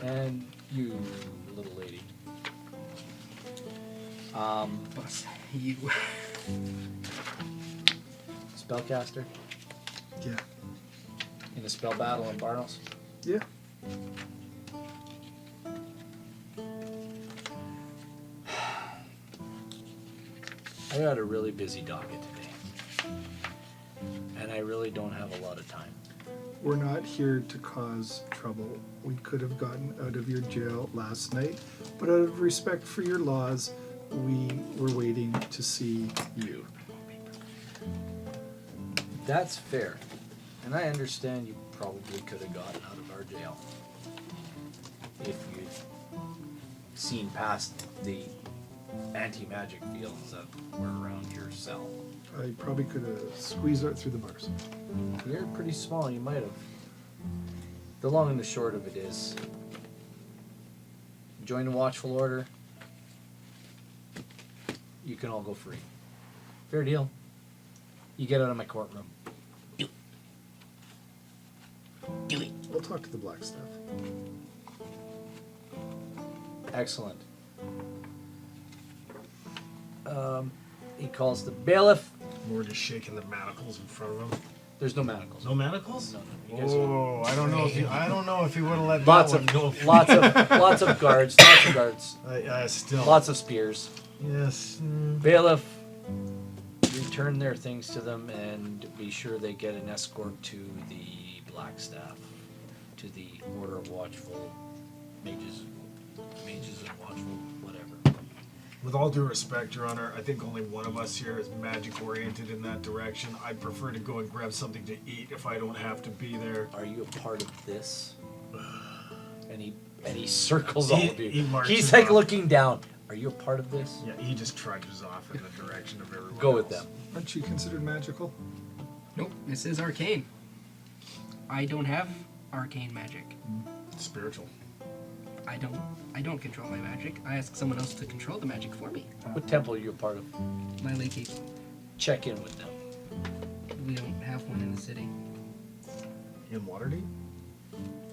And you, little lady. Plus, you. Spellcaster Yeah. in a spell battle in Barnos. Yeah. I got a really busy docket today. And I really don't have a lot of time. We're not here to cause trouble. We could have gotten out of your jail last night, but out of respect for your laws, we were waiting to see you. That's fair. And I understand you probably could have gotten out of our jail if you'd seen past the anti-magic fields that were around your cell. I probably could have squeezed out through the bars. You're pretty small, you might have. The long and the short of it is, join the Watchful Order, you can all go free. Fair deal. You get out of my courtroom. We'll talk to the black staff. Excellent. He calls the bailiff. We're just shaking the manacles in front of him. There's no manacles. No manacles? No. You guys Oh, I don't know if he would have let lots that of one go. lots of guards. Lots of guards. Still. Lots of spears. Yes. Bailiff, return their things to them and be sure they get an escort to the Black Staff, to the Order of Watchful Mages and Watchful, whatever. With all due respect, Your Honor, I think only one of us here is magic oriented in that direction. I'd prefer to go and grab something to eat if I don't have to be there. Are you a part of this? And he circles all of you. He marches He's like off. looking down. Are you a part of this? Yeah, he just trudges off in the direction of everyone Go with else. them. Aren't you considered magical? Nope, this is arcane. I don't have arcane magic. Spiritual. I don't control my magic. I ask someone else to control the magic for me. What temple are you a part of? My lady, Check in with them. we don't have one in the city. In Waterdeep?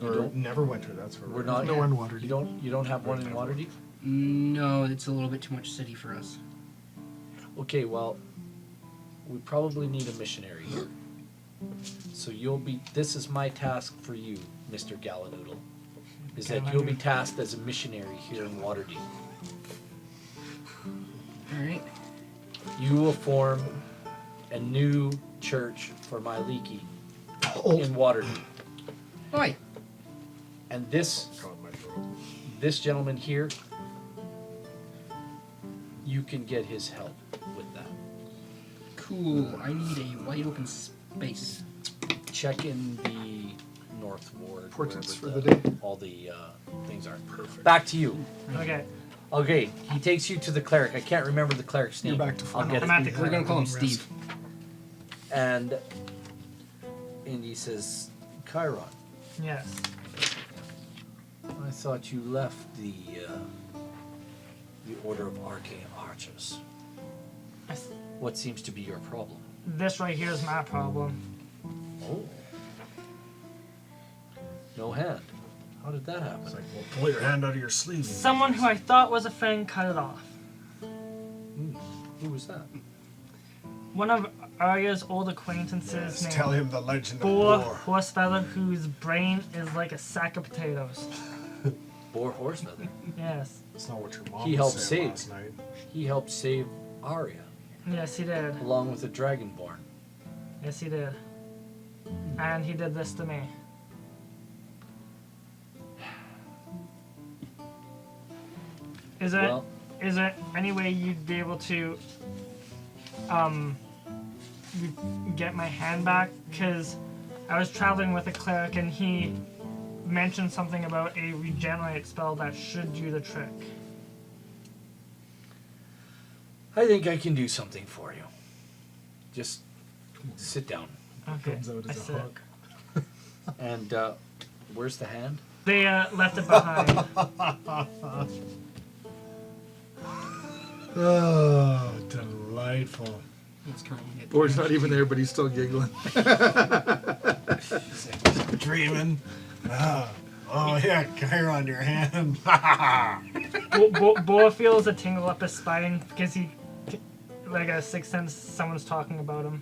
You Or don't? Neverwinter, that's where We're not. No one Waterdeep. You don't have one in Waterdeep? No, it's a little bit too much city for us. Okay, well, we probably need a missionary here. So this is my task for you, Mr. Galanoodle, is that you'll be tasked as a missionary here in Waterdeep. Alright. You will form a new church for my leaky in Waterdeep. Oi! And this Caught my throat. gentleman here, you can get his help with that. Cool. I need a wide open space. Check in the North Ward. Portents wherever for the day. All the things are. Perfect. Back to you. Okay. Okay, he takes you to the cleric. I can't remember the cleric's name. You're back to I'll full. get I'm it. at the We're gonna call him Rest. Steve. And he says, Chiron, Yes. I thought you left the Order of Arcane Archers. What seems to be your problem? This right here is my problem. Oh. No hand. How did that It's happen? like, well, pull your hand out of your sleeve. Someone who I thought was a friend cut it off. Who was that? one of Arya's old acquaintances Yes, named tell him the legend of Boar Boar. Horsefeather, whose brain is like a sack of potatoes. Boar horse feather. Yes. That's not what your mom He was helped saying save. last night. He helped save Arya, Yes, he did. along with the Dragonborn. Yes, he did. And he did this to me. Is there Well, is there any way you'd be able to get my hand back? Because I was traveling with a cleric and he mentioned something about a regenerate spell that should do the trick. I think I can do something for you. Just sit down. Okay, Comes out I as a sit. hook. And where's the hand? They left it behind. Oh, delightful. It's currently at Board's not even there, but he's still giggling. Dreaming. Oh, yeah, hair on your hand. Boar feels a tingle up his spine because he, like a sixth sense, someone's talking about him.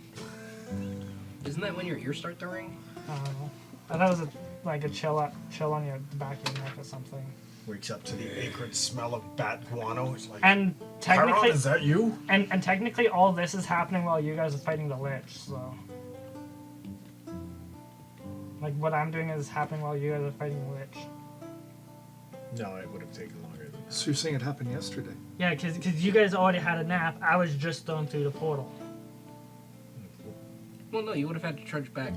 Isn't that when your ears start to ring? I don't know. I thought it was like a chill on your the back of your neck or something. Wakes up to the acrid smell of bat guano. He's like, And Chiron, technically, is that you? and technically, all this is happening while you guys are fighting the lich. So, like, what I'm doing is happening while you guys are fighting the lich. No, it would have taken longer than that. So you're saying it happened yesterday? Yeah, because you guys already had a nap. I was just thrown through the portal. Well, no, you would have had to trudge back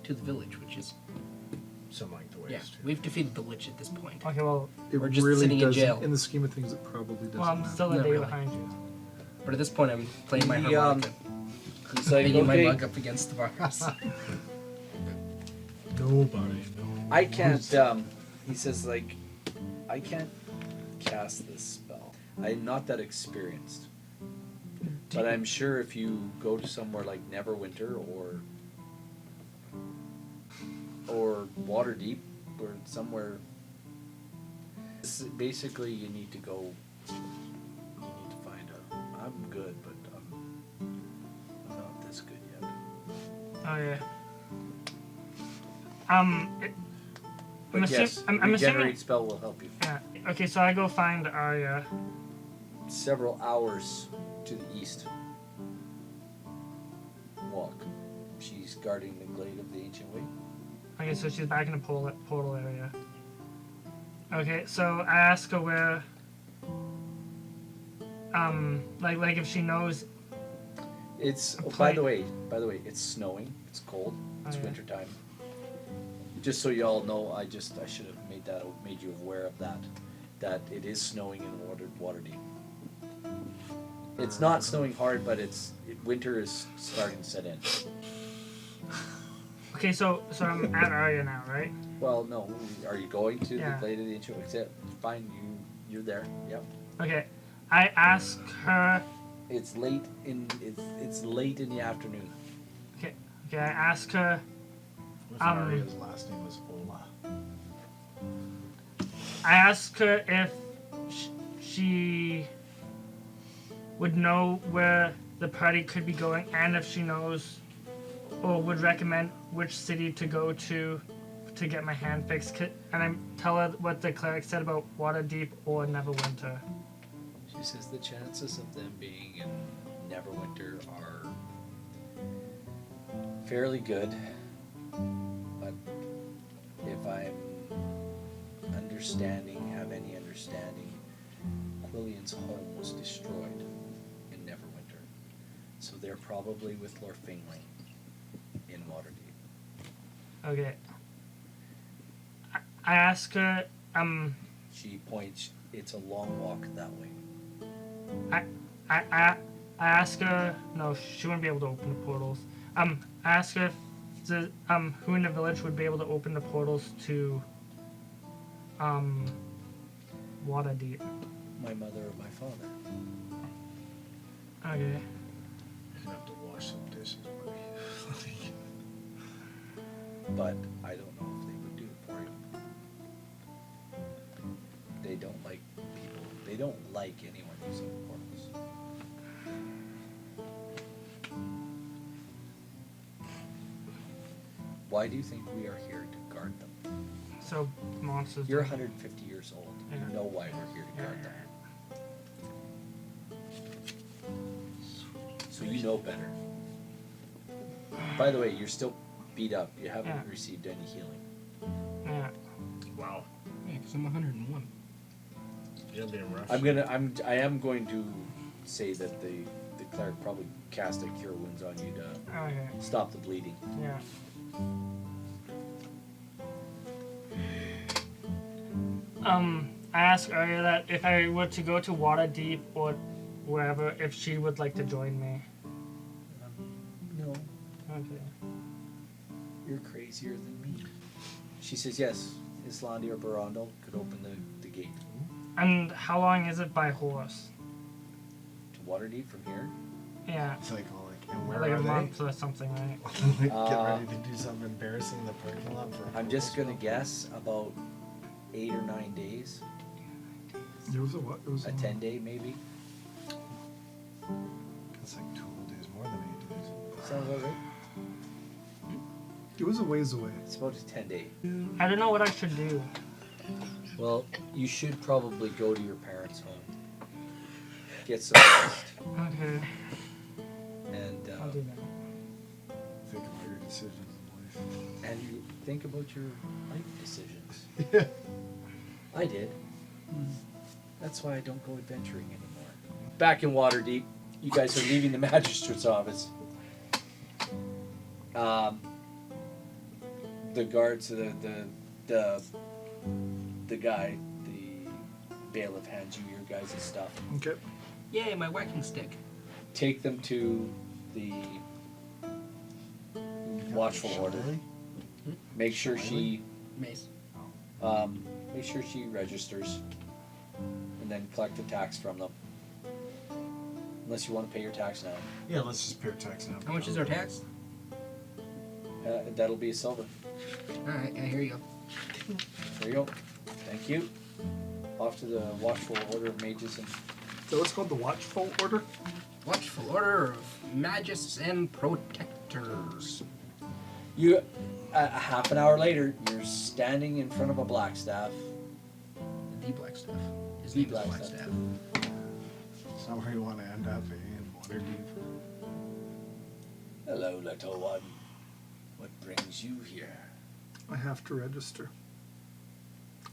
to the village, which is Some like the waste. yeah. We've defeated the lich at this point. Okay, well, It We're just really sitting in doesn't. jail. In the scheme of things, it probably doesn't well, I'm matter. still a Not day really. behind you. But at this point, I'm playing my He, harmonica, He's like, banging my okay, mug up against the bars. Nobody. I can't, he says, like, I can't cast this spell. I'm not that experienced. But I'm sure if you go to somewhere like Neverwinter or Waterdeep or somewhere, basically you need to go, you need to find I'm good, but I'm not this good yet. Oh yeah. I'm But yes, I'm regenerate assuming. spell will help you. Yeah. Okay, so I go find Arya. Several hours to the east. Walk. She's guarding the glade of the ancient way. Okay, so she's back in the portal area. Okay, so I ask her where, like if she knows. It's A by plane. the way, it's snowing. It's cold. It's Oh, yeah. winter time. Just so you all know, I should have made you aware of that. That it is snowing in Waterdeep. It's not snowing hard, but winter is starting to set in. Okay, so I'm at Arya now, right? Well, no. Are you going to Yeah. the glade of the ancient way? Except, fine, you're there. Yep. Okay, I ask her. It's late in the afternoon. Okay, I ask her. What if Arya's last name is Ola? I ask her if she would know where the party could be going, and if she knows or would recommend which city to go to get my hand fixed. And I tell her what the cleric said about Waterdeep or Neverwinter. She says the chances of them being in Neverwinter are fairly good, but if I'm have any understanding, Quillian's home was destroyed in Neverwinter, so they're probably with Lord Fingley in Waterdeep. Okay. I ask her. She points. It's a long walk that way. I ask her. No, she wouldn't be able to open the portals. I ask her if who in the village would be able to open the portals to Waterdeep. My mother or my father. Okay. You're gonna have to wash some dishes, buddy. But I don't know if they would do it for you. They don't like people. They don't like anyone using portals. Why do you think we are here to guard them? So monsters. You're don't- 150 years old. Yeah. You know why we're here to guard them. So you know better. By the way, you're still beat up. You haven't Yeah. received any healing. Yeah. Wow. Yeah, because I'm 101. You're being rough. I am going to say that the cleric probably cast a cure wounds on you to Okay. stop the bleeding. Yeah. I asked earlier that if I were to go to Waterdeep or wherever, if she would like to join me. No, Okay. you're crazier than me. She says yes. Islandi or Barondel could open the gate And how long is it by horse? to Waterdeep from here. Yeah. It's like, oh, like, and where Like are a they? month or something, right? Get Uh, ready to do something embarrassing in the parking lot for. I'm just gonna guess about 8 or 9 days. It was a what? It was A 10-day maybe. It's like 2 whole days more than 8 days. Sounds about right. It was a ways away. It's about a 10-day. I don't know what I should do. Well, you should probably go to your parents' home, get some rest, Okay. and I'll do that. Think about your decisions in life. and you think about your life decisions. Yeah. I did. That's why I don't go adventuring anymore. Back in Waterdeep, you guys are leaving the magistrate's office. The guards, the guy, the bailiff hands you your guys' stuff. Okay. Yay, my whacking stick. Take them to the watchful order. Make sure she Mace. make sure she registers, and then collect the tax from them. Unless you want to pay your tax now, Yeah, let's just pay our tax now. How much is our tax? that'll be a silver. Alright, yeah, here you go. There you go. Thank you. Off to the watchful order of mages and So it's called the Watchful Order. Watchful order of magists and protectors. you. A half an hour later, you're standing in front of a blackstaff. The Blackstaff. His The name is Blackstaff. Blackstaff. It's not where you want to end up, eh? In Waterdeep. Hello, little one. What brings you here? I have to register.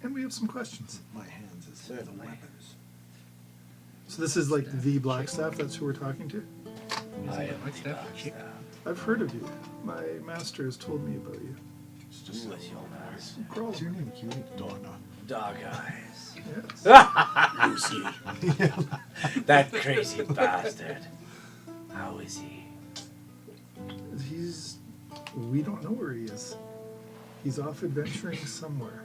And we have some questions. My hands is the Certainly. weapons. So this is like the Blackstaff, that's who we're talking to? I am the Blackstaff? Blackstaff. I've heard of you. My master has told me about you. It's just Who is your master? What's your name, cutie? Donna. Dog eyes. Yes. Lucy. That crazy bastard. How is he? He's... We don't know where he is. He's off adventuring somewhere.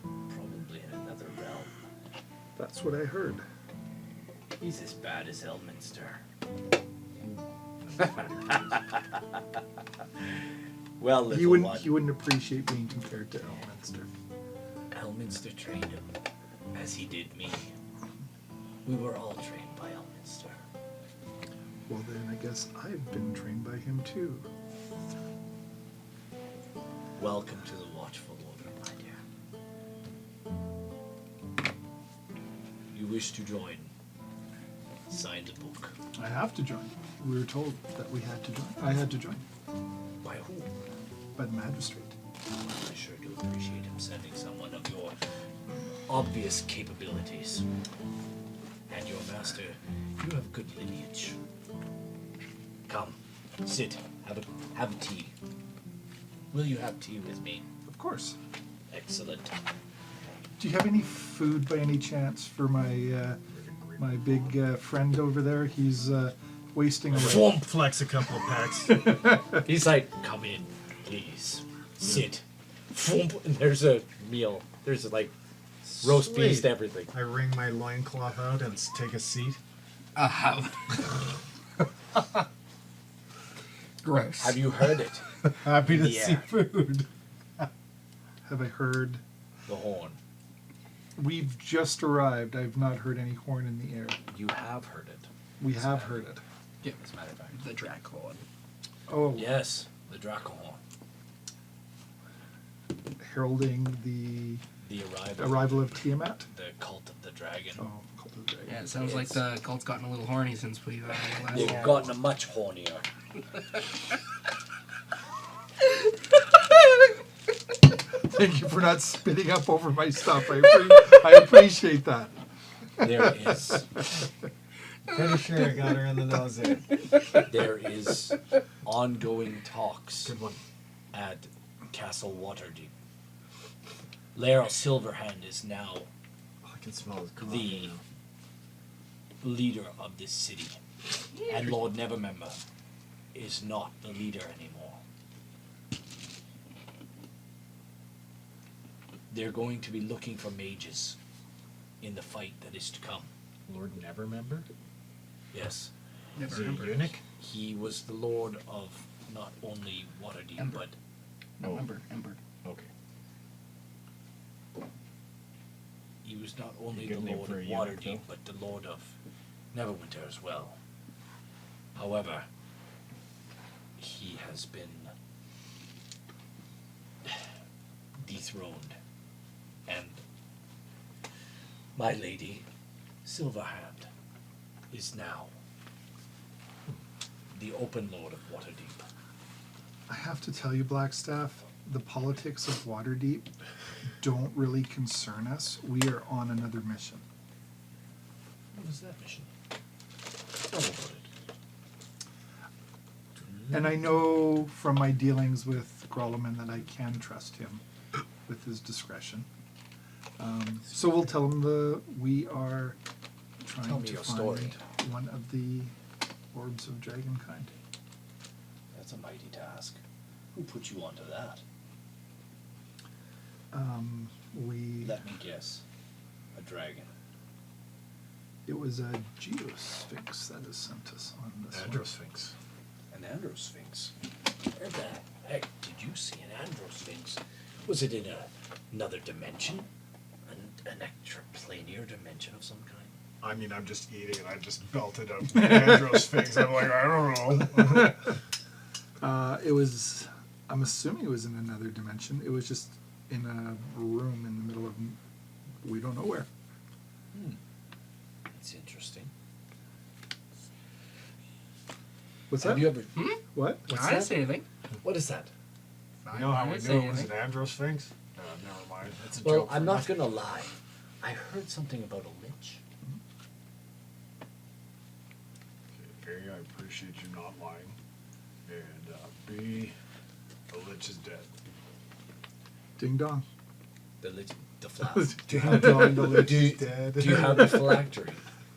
Probably in another realm. That's what I heard. He's as bad as Elminster. Well, little He one. wouldn't appreciate being compared to Elminster. Elminster trained him, as he did me. We were all trained by Elminster. Well then I guess I've been trained by him too. Welcome to the Watchful Order, my dear. You wish to join? Sign the book. I have to join. We were told that we had to join. I had to join. By who? By the magistrate. I sure do appreciate him sending someone of your obvious capabilities. And your master, you have good lineage. Come, sit, have a tea. Will you have tea with me? Of course. Excellent. Do you have any food by any chance for my my big friend over there? He's wasting away. Flex a couple of packs. He's like, come in, please. Sit. And there's a meal. There's like roast beef Sweet. and everything. I wring my loincloth out and take a seat. Gross. Have you heard it? Happy to Yeah. see food. Have I heard? The horn. We've just arrived. I've not heard any horn in the air. You have heard it. We have heard it. Yeah, As a matter of fact. the Drac Horn. Oh, Yes, the Draco horn. heralding the The arrival of Tiamat. the cult of the dragon. Oh, Cult of the Dragon. Yeah, it sounds like the cult's gotten a little horny since we've last. They've gotten much hornier. Thank you for not spitting up over my stuff. I appreciate that. There is Pretty sure I got her in the nose there. there is ongoing talks Good one. at Castle Waterdeep. Laeral Silverhand is now Oh, I can smell his the coffee. leader of this city, and Lord Nevermember is not the leader anymore. They're going to be looking for mages in the fight that is to come. Lord Nevermember? Yes, Is Never he a remember. eunuch? he was the lord of not only Waterdeep, Ember. but No, Oh. Ember. Okay. he was not only Good the name lord for of a eunuch, Waterdeep, though. but the lord of Neverwinter as well. However, he has been dethroned, and my lady, Silverhand, is now the open lord of Waterdeep. I have to tell you, Blackstaff, the politics of Waterdeep don't really concern us. We are on another mission. What is that mission? Tell me about it. And I know from my dealings with Grolleman that I can trust him with his discretion. So we'll tell him we are Tell trying me to your find story. one of the orbs of dragonkind. That's a mighty task. Who put you onto that? We Let me guess. A dragon. it was a geosphinx that has sent us on this one. Androsphinx. An androsphinx. Where the heck did you see an androsphinx? Was it in another dimension? An extraplanar dimension of some kind? I mean, I'm just eating and I just belted up Androsphinx. I'm like, I don't know. It was. I'm assuming it was in another dimension. It was just in a room in the middle of we don't know where. It's interesting. What's Have that? you ever? What? What's I didn't that? say anything. What is that? You know how I we didn't knew say it was an anything. Androsphinx? Never mind. It's a Well, joke. I'm for not nothing. gonna lie. I heard something about a lich. Okay, A, I appreciate you not lying. And B, the lich is dead. Ding dong. The lich, the flask. Ding dong. The lich Do is you, dead. do you have the phylactery?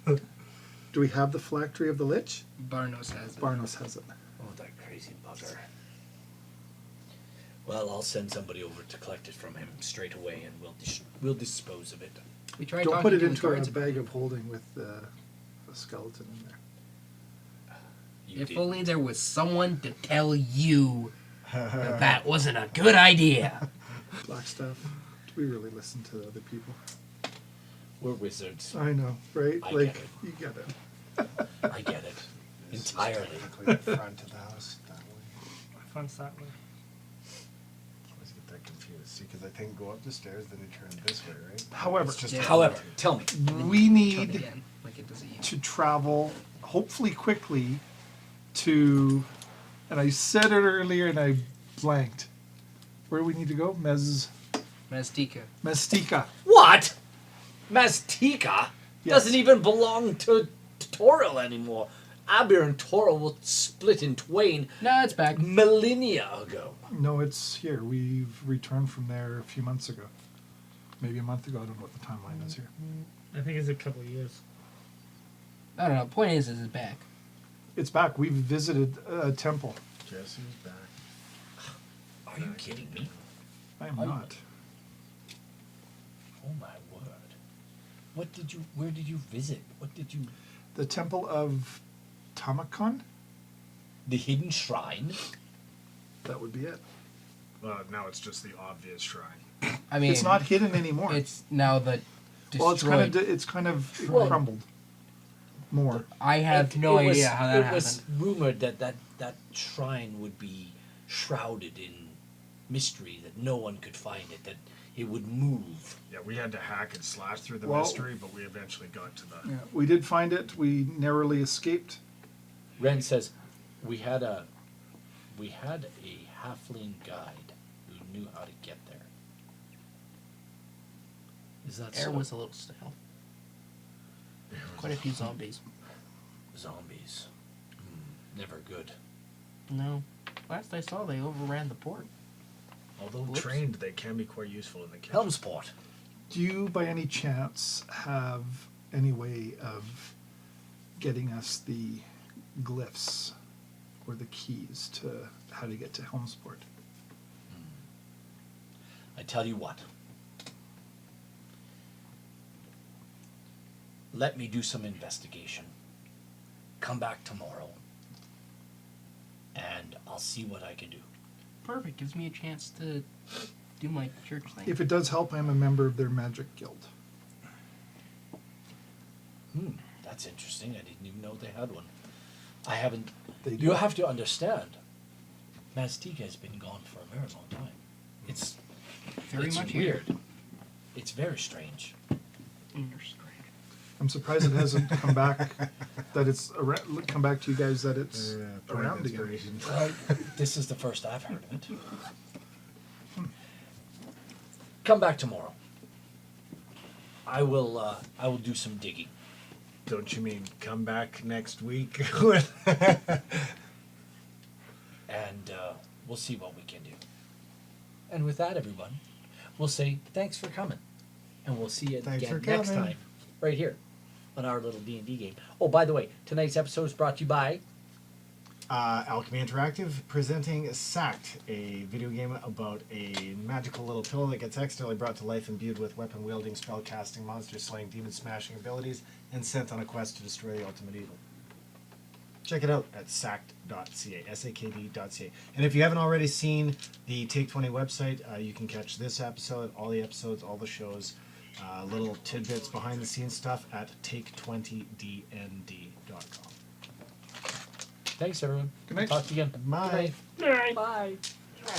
Do we have the phylactery of the lich? Barnos has it. Barnos has it. Oh, that crazy bugger. Well, I'll send somebody over to collect it from him straight away, and we'll dispose of it. We tried Don't talking put it to the into a guards about bag it. of holding with the skeleton in there. You If did. only there was someone to tell you that wasn't a good idea. Blackstaff. Do we really listen to other people? We're wizards. I know, right? I like get it. you get it. I get it This is entirely. technically the front of the house that way. Fun's that way. I always get that confused. See, because I think go up the stairs, then you turn this way, right? However- It's just Yeah. However, tell me. We Jump need again, like it doesn't. to travel, hopefully quickly, to, and I said it earlier and I blanked. Where do we need to go? Maztica. Mestika. What? Mastika Yes. doesn't even belong to Toril anymore. Abir and Toril will split in twain No, it's back. millennia ago. No, it's here. We've returned from there a few months ago. Maybe a month ago. I don't know what the timeline is here. I think it's a couple of years. I don't know. Point is it's back. It's back. We've visited a temple. Jesse's back. Are you kidding me? I am I'm- not. Oh my word. Where did you visit? What did you, The temple of Tamakon? the hidden shrine? That would be it. Now it's just the obvious shrine. I mean, It's not hidden anymore. It's now the destroyed. well, it's kind of Well- crumbled more. I have no It was- idea how that It happened. was rumored that shrine would be shrouded in mystery that no one could find it, that it would move. Yeah, we had to hack and slash through the Well- mystery, but we eventually got to the. Yeah, we did find it. We narrowly escaped. Ren says, we had a halfling guide who knew how to get there. Is that Air so? was a little stale. Quite a few zombies. Zombies. Never good. No. Last I saw, they overran the port. Although Whoops. trained, they can be quite useful in the kitchen. Helmsport. Do you, by any chance, have any way of getting us the glyphs or the keys to how to get to Helmsport? I tell you what. Let me do some investigation. Come back tomorrow. And I'll see what I can do. Perfect. Gives me a chance to do my church thing. If it does help, I'm a member of their magic guild. That's interesting. I didn't even know they had one. I haven't. They You do. have to understand. Maztica has been gone for a very long time. It's Very it's much weird. here. It's very strange. You're strange. I'm surprised it hasn't come back. That it's come back to you guys that it's Point of around again. inspiration. This is the first I've heard of it. Come back tomorrow. I will do some digging. Don't you mean come back next week? And we'll see what we can do. And with that, everyone, we'll say thanks for coming, and we'll see you Thanks again for next coming. time, right here, on our little D&D game. Oh, by the way, tonight's episode is brought to you by. Alchemy Interactive presenting Sacked, a video game about a magical little pill that gets accidentally brought to life, imbued with weapon wielding, spell casting, monster slaying, demon smashing abilities, and sent on a quest to destroy the ultimate evil. Check it out at sacked.ca, sakd.ca. And if you haven't already seen the Take20 website, you can catch this episode, all the episodes, all the shows, little tidbits, behind the scenes stuff at take20dnd.com. Thanks, everyone. Good night. Talk to you again. Bye. Bye. Yeah.